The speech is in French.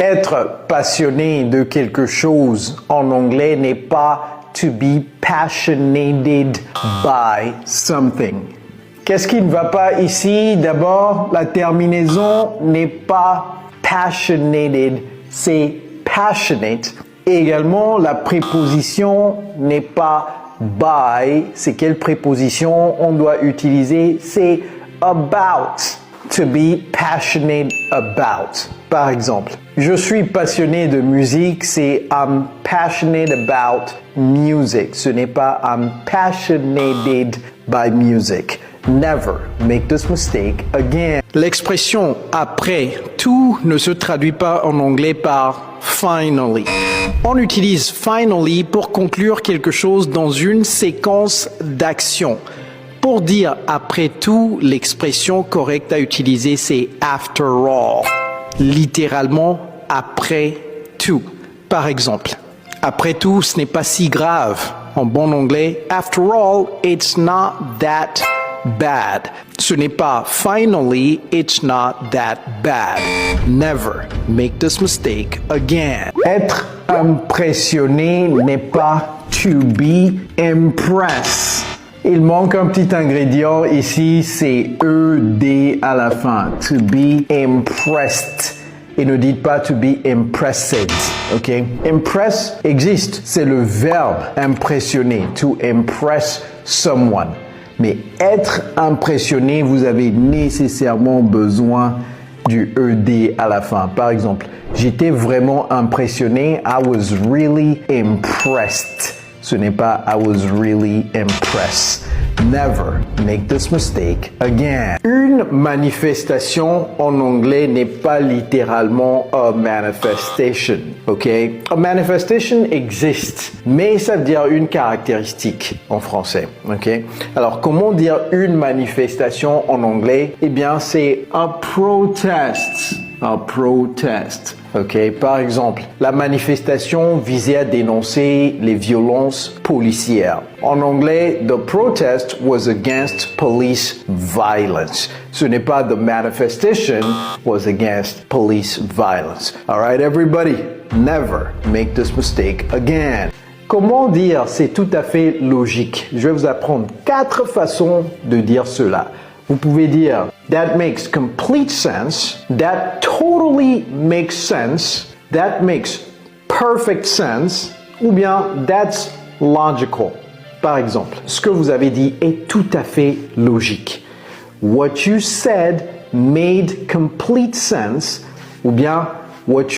Être passionné de quelque chose en anglais n'est pas to be passionated by something. Qu'est-ce qui ne va pas ici? D'abord, la terminaison n'est pas passionated, c'est passionate. Et également, la préposition n'est pas by. C'est quelle préposition on doit utiliser? C'est about. To be passionate about. Par exemple, je suis passionné de musique, c'est I'm passionate about music. Ce n'est pas I'm passionated by music. Never make this mistake again. L'expression après tout ne se traduit pas en anglais par finally. On utilise finally pour conclure quelque chose dans une séquence d'actions. Pour dire après tout, l'expression correcte à utiliser, c'est after all. Littéralement, après tout. Par exemple, après tout, ce n'est pas si grave. En bon anglais, after all, it's not that bad. Ce n'est pas finally, it's not that bad. Never make this mistake again. Être impressionné n'est pas to be impressed. Il manque un petit ingrédient ici, c'est ED à la fin. To be impressed. Et ne dites pas to be impressed, ok? Impress existe, c'est le verbe impressionner, to impress someone. Mais être impressionné, vous avez nécessairement besoin du ED à la fin. Par exemple, j'étais vraiment impressionné, I was really impressed. Ce n'est pas I was really impressed. Never make this mistake again. Une manifestation en anglais n'est pas littéralement a manifestation, ok? A manifestation existe, mais ça veut dire une caractéristique en français, ok? Alors, comment dire une manifestation en anglais? Eh bien, c'est a protest. A protest. Ok, par exemple, la manifestation visait à dénoncer les violences policières. En anglais, the protest was against police violence. Ce n'est pas the manifestation was against police violence. All right, everybody, never make this mistake again. Comment dire? C'est tout à fait logique. Je vais vous apprendre 4 façons de dire cela. Vous pouvez dire that makes complete sense, that totally makes sense, that makes perfect sense, ou bien that's logical. Par exemple, ce que vous avez dit est tout à fait logique. What you said made complete sense, ou bien what you